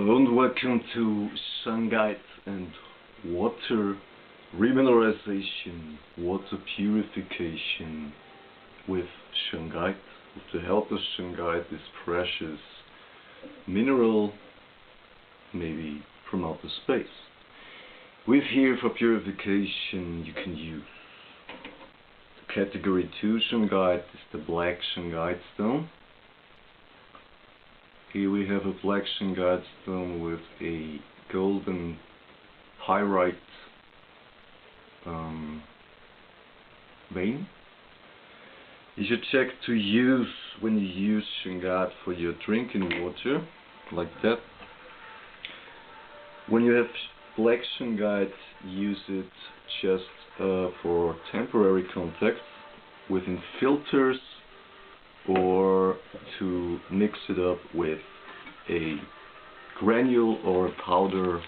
Hello and welcome to Shungite and water remineralization, water purification with Shungite. With the help of Shungite, this precious mineral, maybe from outer space. With here for purification you can use the category 2 Shungite, is the black Shungite stone. Here we have a black Shungite stone with a golden pyrite vein. You should check to use when you use Shungite for your drinking water, like that. When you have black Shungite, use it just for temporary contact within filters, or to mix it up with a granule or a powder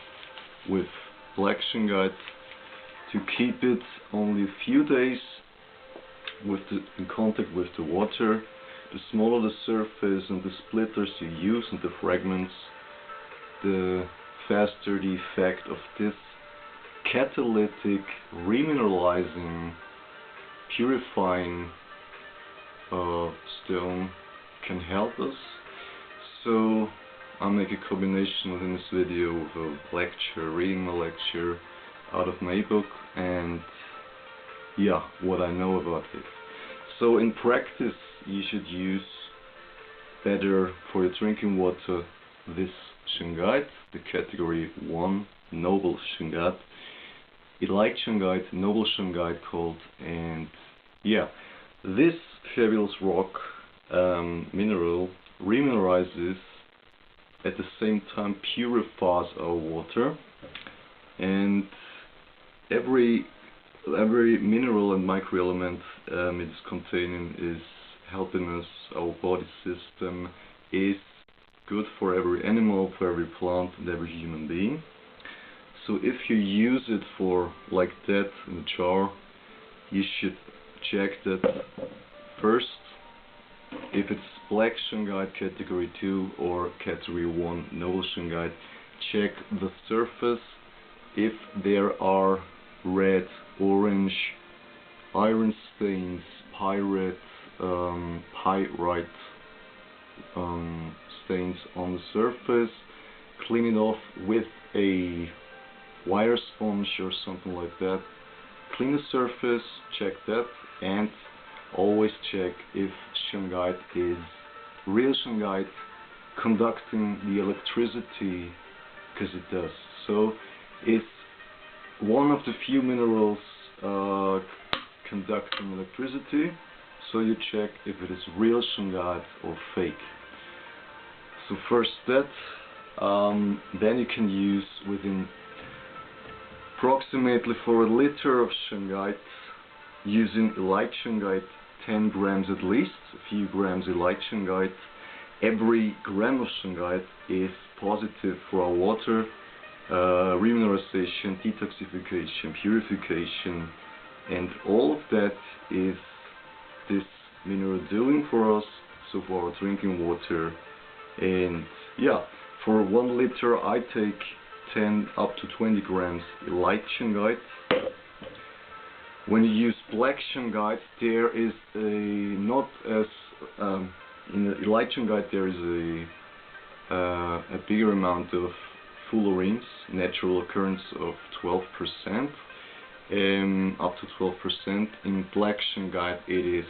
with black Shungite to keep it only a few days in contact with the water. The smaller the surface and the splitters you use and the fragments, the faster the effect of this catalytic, remineralizing, purifying stone can help us. So I'll make a combination within this video of a lecture, reading a lecture out of my book, and yeah, what I know about it. So in practice you should use better for your drinking water this Shungite, the category 1 noble Shungite, elite Shungite, noble Shungite called, and yeah, this fabulous rock mineral remineralizes, at the same time purifies our water, and every mineral and microelement it is containing is helping us. Our body system is good for every animal, for every plant and every human being. So if you use it for like that in a jar, you should check that first, if it's black Shungite category 2 or category 1 noble Shungite, check the surface if there are red, orange, iron stains, pyrite stains on the surface. Clean it off with a wire sponge or something like that. Clean the surface, check that, and always check if Shungite is real Shungite conducting the electricity, because it does. So it's one of the few minerals conducting electricity, so you check if it is real Shungite or fake. So first that, then you can use within approximately for a liter of Shungite, using elite Shungite, 10 grams at least, a few grams elite Shungite. Every gram of Shungite is positive for our water, remineralization, detoxification, purification, and all of that is this mineral doing for us, so for our drinking water. And yeah, for 1 liter I take 10 up to 20 grams elite Shungite. When you use black Shungite, there is not as in the elite Shungite there is a bigger amount of fullerenes, natural occurrence of 12%, up to 12%. In black Shungite it is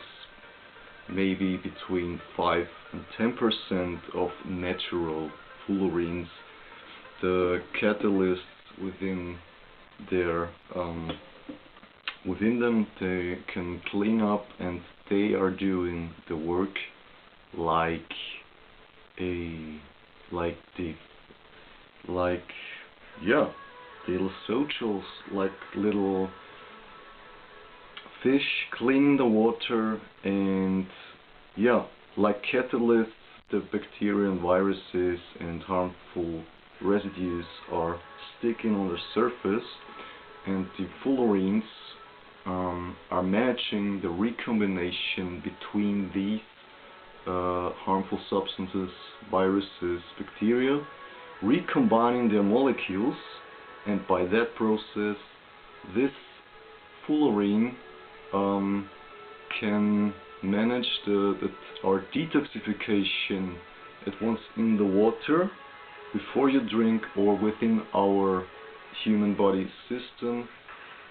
maybe between 5 and 10% of natural fullerenes. The catalysts within them, they can clean up, and they are doing the work like little socials, like little fish cleaning the water, and yeah, like catalysts, the bacteria and viruses and harmful residues are sticking on the surface, and the fullerenes are managing the recombination between these harmful substances, viruses, bacteria, recombining their molecules, and by that process this fullerene can manage our detoxification at once in the water before you drink, or within our human body system.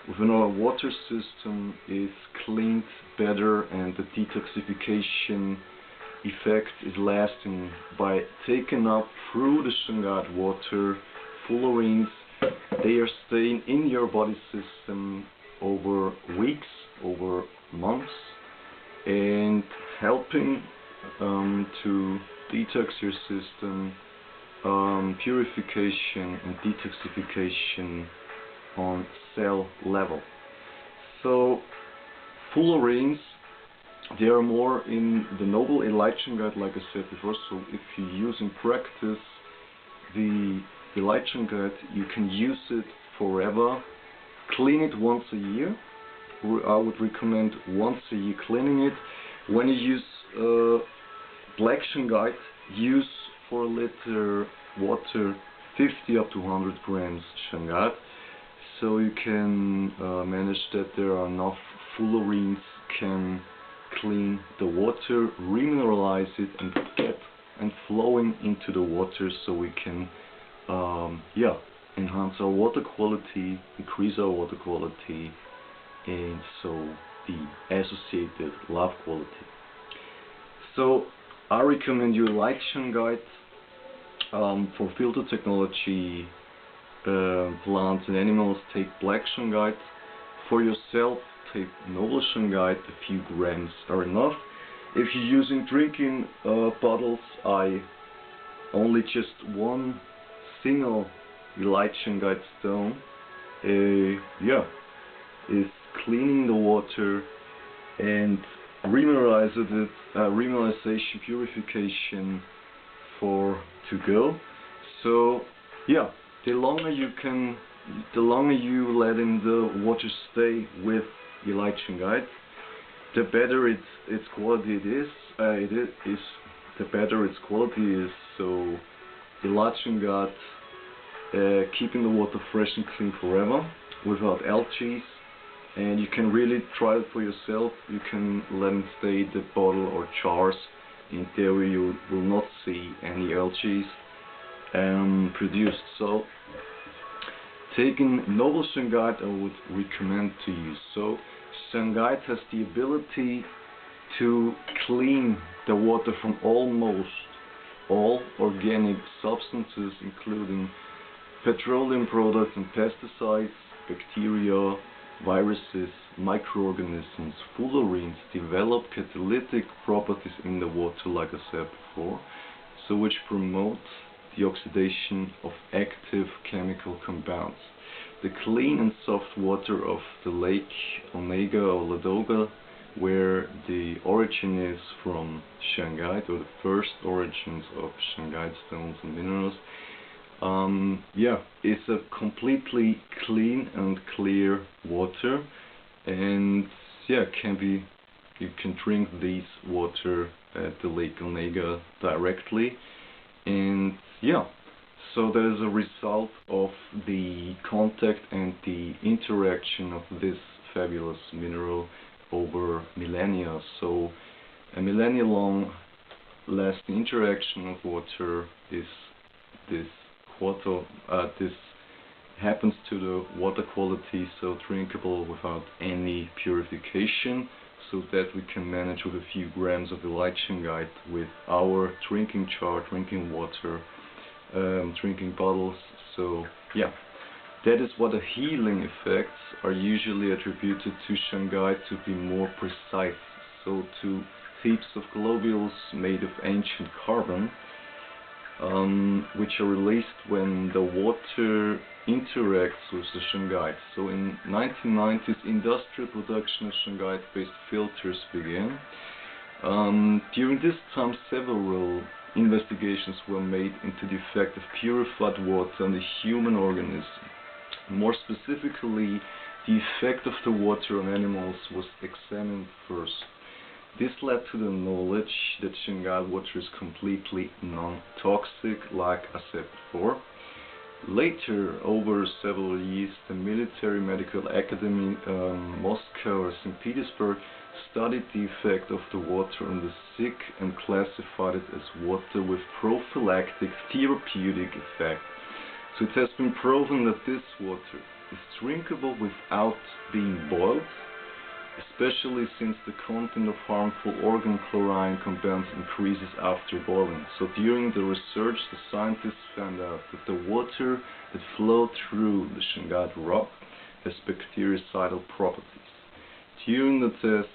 Within our water system is cleaned better, and the detoxification effect is lasting by taken up through the Shungite water. Fullerenes, they are staying in your body system over weeks, over months, and helping to detox your system, purification and detoxification on cell level. So fullerenes, they are more in the noble light Shungite, like I said before. So if you use in practice the light Shungite, you can use it forever. Clean it once a year. I would recommend once a year cleaning it. When you use black Shungite, use for a liter water 50 up to 100 grams Shungite, so you can manage that there are enough fullerenes can clean the water, remineralize it, and flowing into the water, so we can enhance our water quality, increase our water quality, and so the associated love quality. So I recommend you light Shungite for filter technology. Plants and animals, take black Shungite. For yourself, take noble Shungite. A few grams are enough. If you're using drinking bottles, I only just one single light Shungite stone is cleaning the water and remineralization, purification to go. So yeah, the longer you let in the water stay with your light Shungite, the better its quality is. The better its quality is. So the light Shungite keeping the water fresh and clean forever without algae. And you can really try it for yourself. You can let it stay in the bottle or jars. In theory, you will not see any algae produced. So taking noble Shungite, I would recommend to use. So Shungite has the ability to clean the water from almost all organic substances, including petroleum products and pesticides, bacteria, viruses, microorganisms. Fullerenes develop catalytic properties in the water, like I said before, so which promote the oxidation of active chemical compounds. The clean and soft water of the Lake Onega or Ladoga, where the origin is from Shungite, or the first origins of Shungite stones and minerals, it's a completely clean and clear water, and you can drink this water at the Lake Onega directly, and so that is a result of the contact and the interaction of this fabulous mineral over millennia. So a millennia long lasting interaction of water is this happens to the water quality, so drinkable without any purification, so that we can manage with a few grams of the light Shungite with our drinking jar, drinking water, drinking bottles. So yeah, that is what the healing effects are usually attributed to Shungite, to be more precise. So to heaps of globules made of ancient carbon, which are released when the water interacts with the Shungite. So in 1990s, industrial production of Shungite-based filters began. During this time, several investigations were made into the effect of purified water on the human organism. More specifically, the effect of the water on animals was examined first. This led to the knowledge that Shungite water is completely non-toxic, like I said before. Later, over several years, the Military Medical Academy Moscow or St. Petersburg studied the effect of the water on the sick and classified it as water with prophylactic therapeutic effect. So it has been proven that this water is drinkable without being boiled, especially since the content of harmful organ chlorine compounds increases after boiling. So during the research, the scientists found out that the water that flowed through the Shungite rock has bactericidal properties. During the test,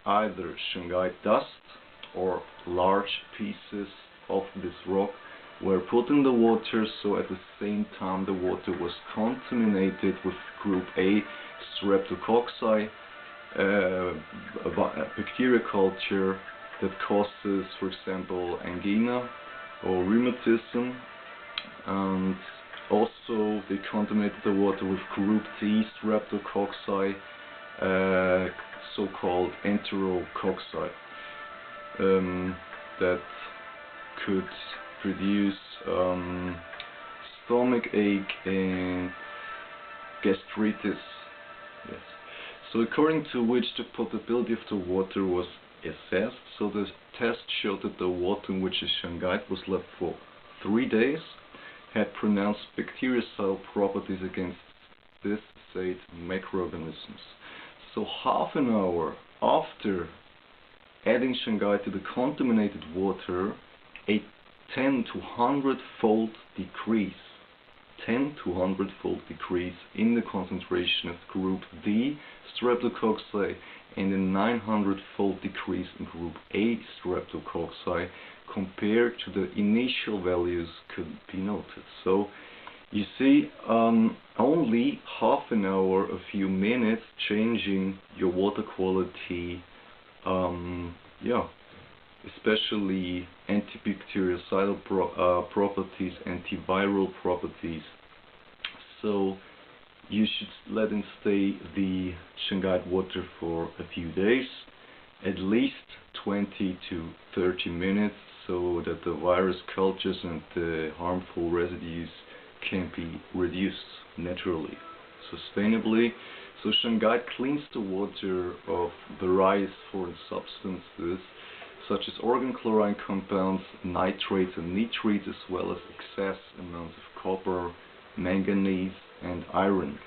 either Shungite dust or large pieces of this rock were put in the water, so at the same time the water was contaminated with group A streptococci, a bacteria culture that causes, for example, angina or rheumatism, and also they contaminated the water with group T streptococci, so-called enterococci, that could produce stomach ache and gastritis. Yes. So according to which the potability of the water was assessed, so the test showed that the water in which the Shungite was left for 3 days had pronounced bactericidal properties against this said microorganisms. So half an hour after adding Shungite to the contaminated water, a 10 to 100-fold decrease, 10 to 100-fold decrease in the concentration of group D streptococci and a 900-fold decrease in group A streptococci compared to the initial values could be noted. So you see, only half an hour, a few minutes, changing your water quality, especially antibactericidal properties, antiviral properties. So you should let it stay the Shungite water for a few days, at least 20 to 30 minutes, so that the virus cultures and the harmful residues can be reduced naturally, sustainably. So Shungite cleans the water of various foreign substances such as organ chlorine compounds, nitrates and nitrates, as well as excess amounts of copper, manganese and iron.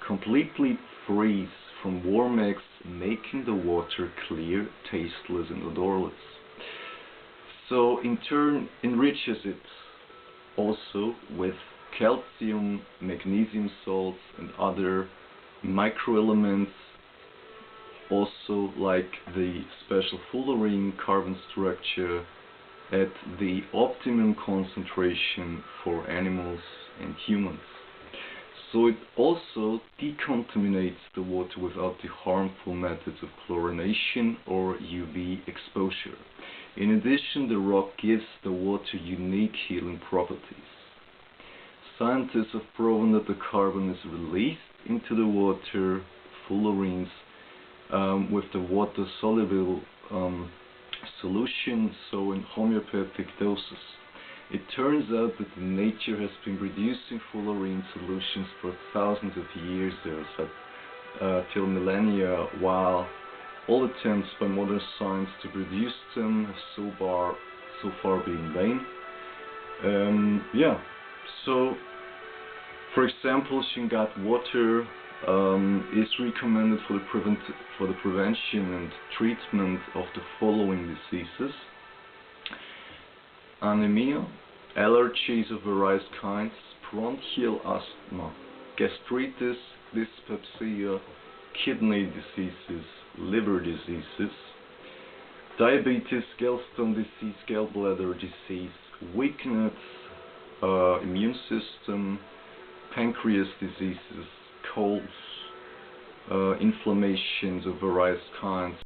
Completely frees from warm eggs, making the water clear, tasteless and odorless. So in turn enriches it also with calcium, magnesium salts and other microelements, also like the special fullerene carbon structure at the optimum concentration for animals and humans. So it also decontaminates the water without the harmful methods of chlorination or UV exposure. In addition, the rock gives the water unique healing properties. Scientists have proven that the carbon is released into the water, fullerenes, with the water-soluble solution, so in homeopathic doses. It turns out that nature has been producing fullerene solutions for thousands of years, till millennia, while all attempts by modern science to produce them have so far been vain. So for example, Shungite water is recommended for the prevention and treatment of the following diseases: anemia, allergies of various kinds, bronchial asthma, gastritis, dyspepsia, kidney diseases, liver diseases, diabetes, gallstone disease, gallbladder disease, weakness, immune system, pancreas diseases, colds, inflammations of various kinds,